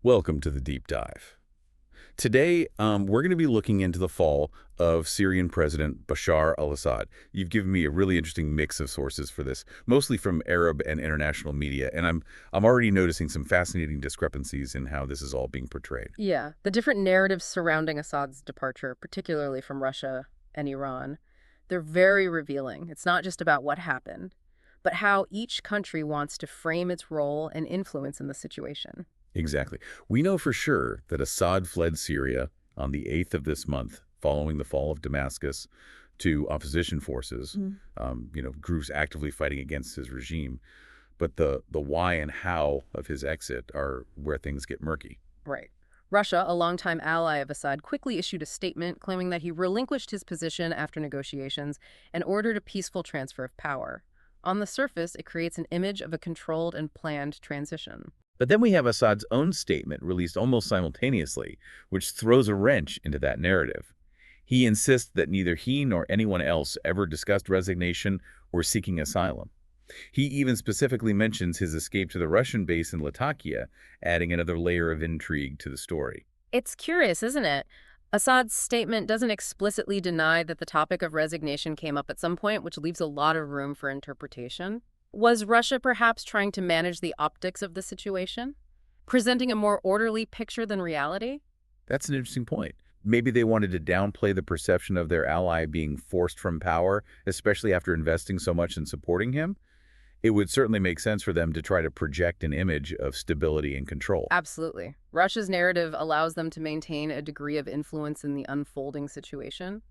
Welcome to the deep dive. Today, we're going to be looking into the fall of Syrian President Bashar al-Assad. You've given me a really interesting mix of sources for this, mostly from Arab and international media, and I'm already noticing some fascinating discrepancies in how this is all being portrayed. Yeah, the different narratives surrounding Assad's departure, particularly from Russia and Iran, they're very revealing. It's not just about what happened, but how each country wants to frame its role and influence in the situation. Exactly. We know for sure that Assad fled Syria on the 8th of this month, following the fall of Damascus, to opposition forces, groups actively fighting against his regime. But the why and how of his exit are where things get murky. Right. Russia, a longtime ally of Assad, quickly issued a statement claiming that he relinquished his position after negotiations and ordered a peaceful transfer of power. On the surface, it creates an image of a controlled and planned transition. But then we have Assad's own statement released almost simultaneously, which throws a wrench into that narrative. He insists that neither he nor anyone else ever discussed resignation or seeking asylum. He even specifically mentions his escape to the Russian base in Latakia, adding another layer of intrigue to the story. It's curious, isn't it? Assad's statement doesn't explicitly deny that the topic of resignation came up at some point, which leaves a lot of room for interpretation. Was Russia perhaps trying to manage the optics of the situation, presenting a more orderly picture than reality? That's an interesting point. Maybe they wanted to downplay the perception of their ally being forced from power, especially after investing so much in supporting him. It would certainly make sense for them to try to project an image of stability and control. Absolutely. Russia's narrative allows them to maintain a degree of influence in the unfolding situation,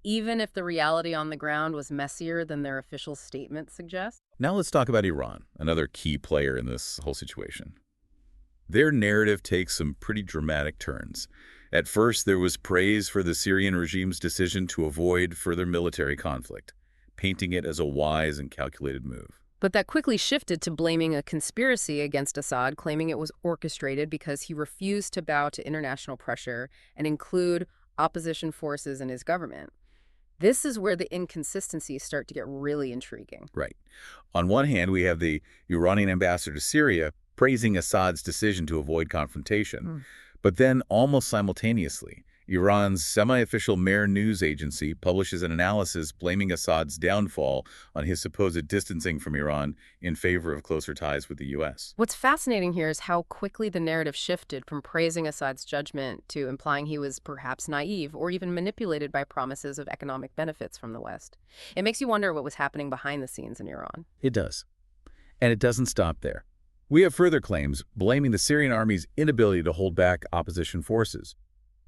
even if the reality on the ground was messier than their official statement suggests. Now let's talk about Iran, another key player in this whole situation. Their narrative takes some pretty dramatic turns. At first, there was praise for the Syrian regime's decision to avoid further military conflict, painting it as a wise and calculated move. But that quickly shifted to blaming a conspiracy against Assad, claiming it was orchestrated because he refused to bow to international pressure and include opposition forces in his government. This is where the inconsistencies start to get really intriguing. Right. On one hand, we have the Iranian ambassador to Syria praising Assad's decision to avoid confrontation. But then, almost simultaneously, Iran's semi-official Mehr news agency publishes an analysis blaming Assad's downfall on his supposed distancing from Iran in favor of closer ties with the U.S. What's fascinating here is how quickly the narrative shifted from praising Assad's judgment to implying he was perhaps naive or even manipulated by promises of economic benefits from the West. It makes you wonder what was happening behind the scenes in Iran. It does. And it doesn't stop there. We have further claims blaming the Syrian army's inability to hold back opposition forces,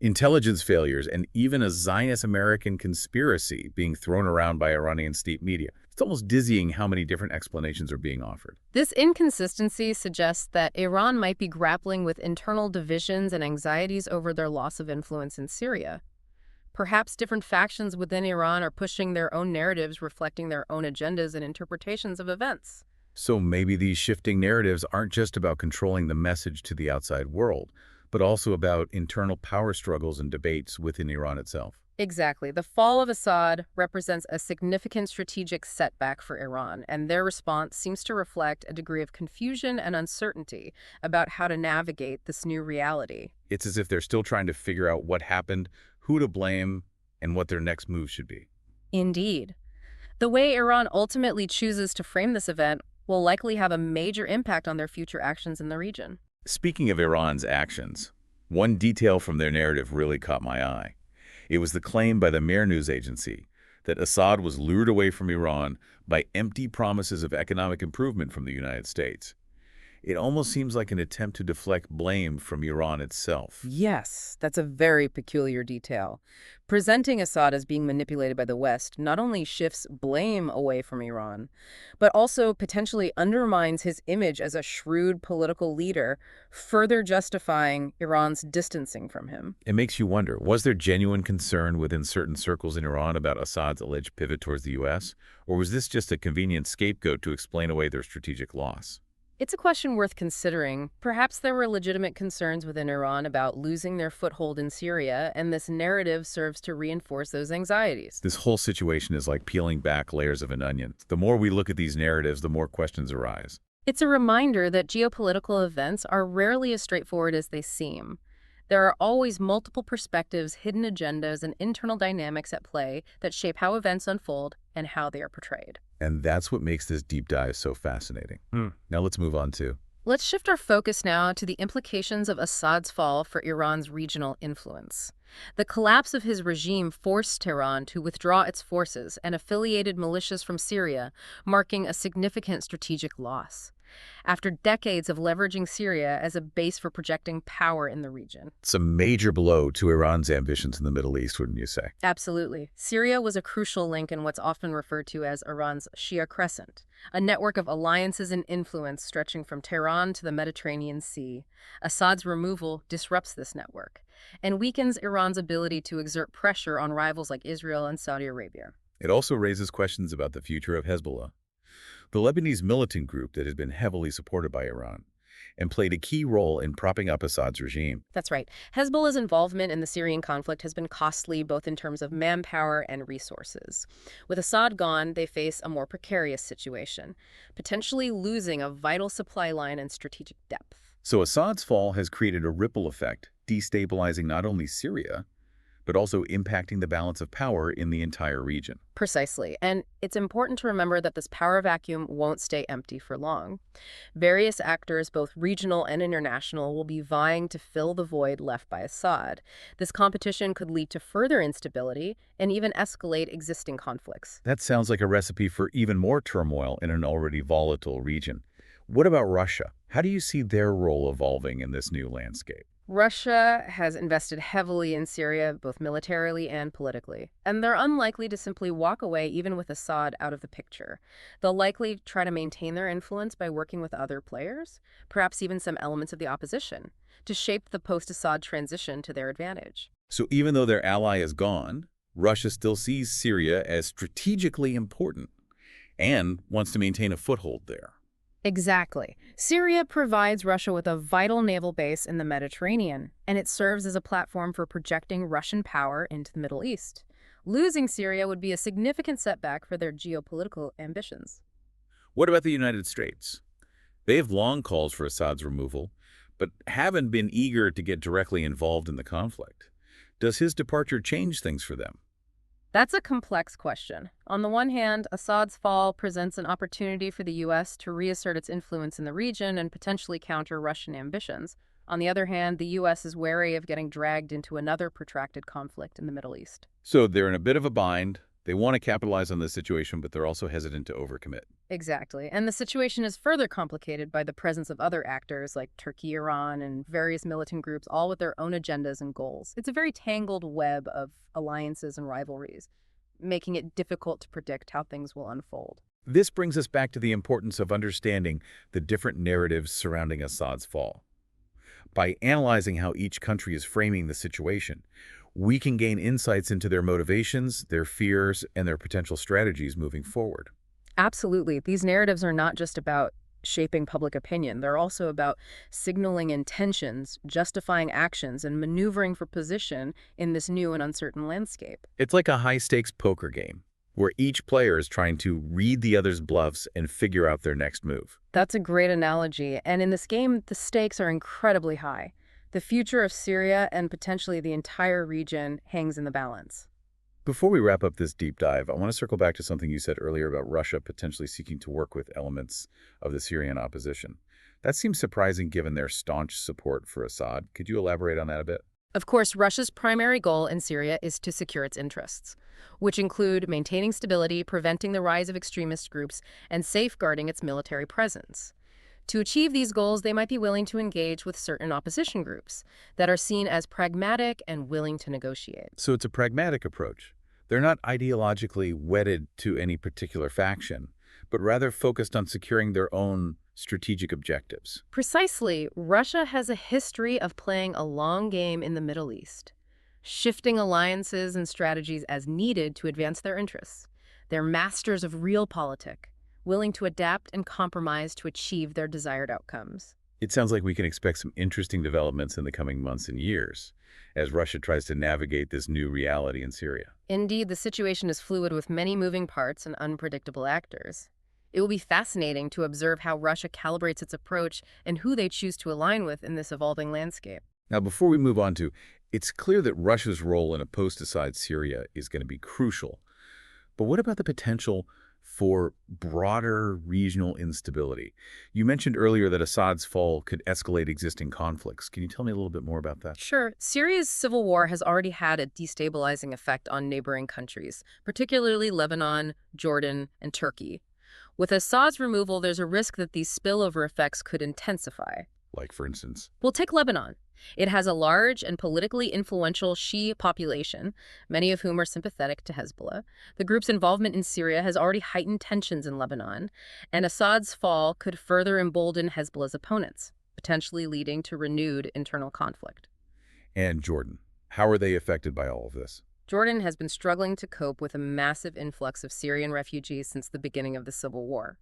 intelligence failures, and even a Zionist-American conspiracy being thrown around by Iranian state media. It's almost dizzying how many different explanations are being offered. This inconsistency suggests that Iran might be grappling with internal divisions and anxieties over their loss of influence in Syria. Perhaps different factions within Iran are pushing their own narratives, reflecting their own agendas and interpretations of events. So maybe these shifting narratives aren't just about controlling the message to the outside world, but also about internal power struggles and debates within Iran itself. Exactly. The fall of Assad represents a significant strategic setback for Iran, and their response seems to reflect a degree of confusion and uncertainty about how to navigate this new reality. It's as if they're still trying to figure out what happened, who to blame, and what their next move should be. Indeed. The way Iran ultimately chooses to frame this event will likely have a major impact on their future actions in the region. Speaking of Iran's actions, one detail from their narrative really caught my eye. It was the claim by the Mehr news agency that Assad was lured away from Iran by empty promises of economic improvement from the United States. It almost seems like an attempt to deflect blame from Iran itself. Yes, that's a very peculiar detail. Presenting Assad as being manipulated by the West not only shifts blame away from Iran, but also potentially undermines his image as a shrewd political leader, further justifying Iran's distancing from him. It makes you wonder, was there genuine concern within certain circles in Iran about Assad's alleged pivot towards the U.S., or was this just a convenient scapegoat to explain away their strategic loss? It's a question worth considering. Perhaps there were legitimate concerns within Iran about losing their foothold in Syria, and this narrative serves to reinforce those anxieties. This whole situation is like peeling back layers of an onion. The more we look at these narratives, the more questions arise. It's a reminder that geopolitical events are rarely as straightforward as they seem. There are always multiple perspectives, hidden agendas, and internal dynamics at play that shape how events unfold and how they are portrayed. And that's what makes this deep dive so fascinating. Now let's move on to... Let's shift our focus now to the implications of Assad's fall for Iran's regional influence. The collapse of his regime forced Tehran to withdraw its forces and affiliated militias from Syria, marking a significant strategic loss. After decades of leveraging Syria as a base for projecting power in the region. It's a major blow to Iran's ambitions in the Middle East, wouldn't you say? Absolutely. Syria was a crucial link in what's often referred to as Iran's Shia Crescent, a network of alliances and influence stretching from Tehran to the Mediterranean Sea. Assad's removal disrupts this network and weakens Iran's ability to exert pressure on rivals like Israel and Saudi Arabia. It also raises questions about the future of Hezbollah, the Lebanese militant group that has been heavily supported by Iran and played a key role in propping up Assad's regime. That's right. Hezbollah's involvement in the Syrian conflict has been costly both in terms of manpower and resources. With Assad gone, they face a more precarious situation, potentially losing a vital supply line and strategic depth. So Assad's fall has created a ripple effect, destabilizing not only Syria, but also impacting the balance of power in the entire region. Precisely. And it's important to remember that this power vacuum won't stay empty for long. Various actors, both regional and international, will be vying to fill the void left by Assad. This competition could lead to further instability and even escalate existing conflicts. That sounds like a recipe for even more turmoil in an already volatile region. What about Russia? How do you see their role evolving in this new landscape? Russia has invested heavily in Syria, both militarily and politically, and they're unlikely to simply walk away even with Assad out of the picture. They'll likely try to maintain their influence by working with other players, perhaps even some elements of the opposition, to shape the post-Assad transition to their advantage. So even though their ally is gone, Russia still sees Syria as strategically important and wants to maintain a foothold there. Exactly. Syria provides Russia with a vital naval base in the Mediterranean, and it serves as a platform for projecting Russian power into the Middle East. Losing Syria would be a significant setback for their geopolitical ambitions. What about the United States? They have long called for Assad's removal, but haven't been eager to get directly involved in the conflict. Does his departure change things for them? That's a complex question. On the one hand, Assad's fall presents an opportunity for the U.S. to reassert its influence in the region and potentially counter Russian ambitions. On the other hand, the U.S. is wary of getting dragged into another protracted conflict in the Middle East. So they're in a bit of a bind. They want to capitalize on this situation, but they're also hesitant to overcommit. Exactly. And the situation is further complicated by the presence of other actors like Turkey, Iran, and various militant groups, all with their own agendas and goals. It's a very tangled web of alliances and rivalries, making it difficult to predict how things will unfold. This brings us back to the importance of understanding the different narratives surrounding Assad's fall. By analyzing how each country is framing the situation, we can gain insights into their motivations, their fears, and their potential strategies moving forward. Absolutely. These narratives are not just about shaping public opinion. They're also about signaling intentions, justifying actions, and maneuvering for position in this new and uncertain landscape. It's like a high-stakes poker game, where each player is trying to read the other's bluffs and figure out their next move. That's a great analogy. And in this game, the stakes are incredibly high. The future of Syria and potentially the entire region hangs in the balance. Before we wrap up this deep dive, I want to circle back to something you said earlier about Russia potentially seeking to work with elements of the Syrian opposition. That seems surprising given their staunch support for Assad. Could you elaborate on that a bit? Of course, Russia's primary goal in Syria is to secure its interests, which include maintaining stability, preventing the rise of extremist groups, and safeguarding its military presence. To achieve these goals, they might be willing to engage with certain opposition groups that are seen as pragmatic and willing to negotiate. So it's a pragmatic approach. They're not ideologically wedded to any particular faction, but rather focused on securing their own strategic objectives. Precisely. Russia has a history of playing a long game in the Middle East, shifting alliances and strategies as needed to advance their interests. They're masters of realpolitik, willing to adapt and compromise to achieve their desired outcomes. It sounds like we can expect some interesting developments in the coming months and years as Russia tries to navigate this new reality in Syria. Indeed, the situation is fluid with many moving parts and unpredictable actors. It will be fascinating to observe how Russia calibrates its approach and who they choose to align with in this evolving landscape. Now, before we move on to, it's clear that Russia's role in a post-Assad Syria is going to be crucial. But what about the potential for broader regional instability? You mentioned earlier that Assad's fall could escalate existing conflicts. Can you tell me a little bit more about that? Sure, Syria's civil war has already had a destabilizing effect on neighboring countries, particularly Lebanon, Jordan, and Turkey. With Assad's removal, there's a risk that these spillover effects could intensify. Like, for instance? We'll take Lebanon. It has a large and politically influential Shia population, many of whom are sympathetic to Hezbollah. The group's involvement in Syria has already heightened tensions in Lebanon, and Assad's fall could further embolden Hezbollah's opponents, potentially leading to renewed internal conflict. And Jordan. How are they affected by all of this? Jordan has been struggling to cope with a massive influx of Syrian refugees since the beginning of the civil war.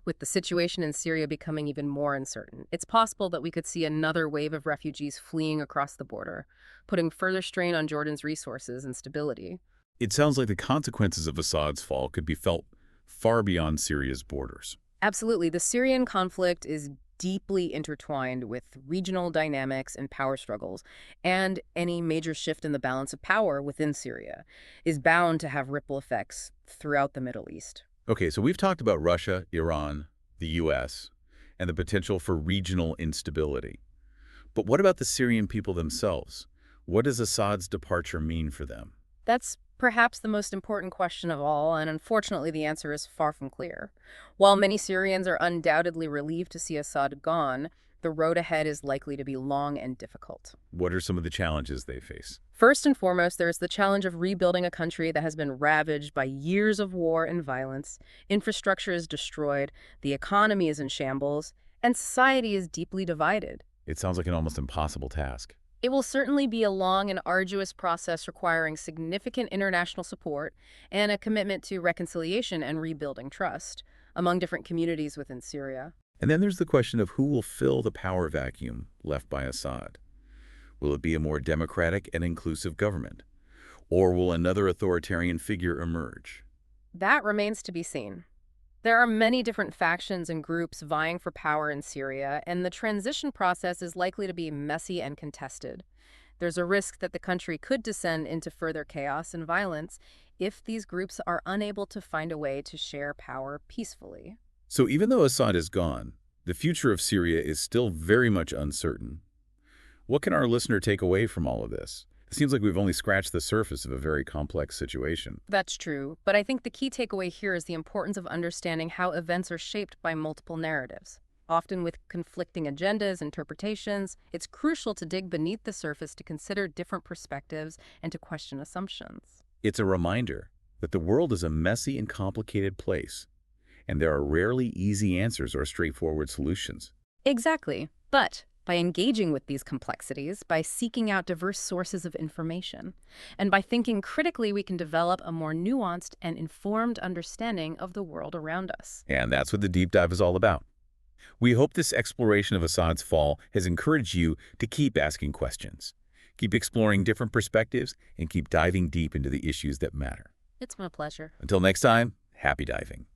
With the situation in Syria becoming even more uncertain, it's possible that we could see another wave of refugees fleeing across the border, putting further strain on Jordan's resources and stability. It sounds like the consequences of Assad's fall could be felt far beyond Syria's borders. Absolutely. The Syrian conflict is deeply intertwined with regional dynamics and power struggles, and any major shift in the balance of power within Syria is bound to have ripple effects throughout the Middle East. Okay, so we've talked about Russia, Iran, the U.S., and the potential for regional instability. But what about the Syrian people themselves? What does Assad's departure mean for them? That's perhaps the most important question of all, and unfortunately the answer is far from clear. While many Syrians are undoubtedly relieved to see Assad gone, the road ahead is likely to be long and difficult. What are some of the challenges they face? First and foremost, there is the challenge of rebuilding a country that has been ravaged by years of war and violence. Infrastructure is destroyed, the economy is in shambles, and society is deeply divided. It sounds like an almost impossible task. It will certainly be a long and arduous process requiring significant international support and a commitment to reconciliation and rebuilding trust among different communities within Syria. And then there's the question of who will fill the power vacuum left by Assad. Will it be a more democratic and inclusive government? Or will another authoritarian figure emerge? That remains to be seen. There are many different factions and groups vying for power in Syria, and the transition process is likely to be messy and contested. There's a risk that the country could descend into further chaos and violence if these groups are unable to find a way to share power peacefully. So even though Assad is gone, the future of Syria is still very much uncertain. What can our listener take away from all of this? It seems like we've only scratched the surface of a very complex situation. That's true, but I think the key takeaway here is the importance of understanding how events are shaped by multiple narratives. Often with conflicting agendas, interpretations, it's crucial to dig beneath the surface to consider different perspectives and to question assumptions. It's a reminder that the world is a messy and complicated place, and there are rarely easy answers or straightforward solutions. Exactly, but by engaging with these complexities, by seeking out diverse sources of information, and by thinking critically, we can develop a more nuanced and informed understanding of the world around us. And that's what the deep dive is all about. We hope this exploration of Assad's fall has encouraged you to keep asking questions, keep exploring different perspectives, and keep diving deep into the issues that matter. It's my pleasure. Until next time, happy diving.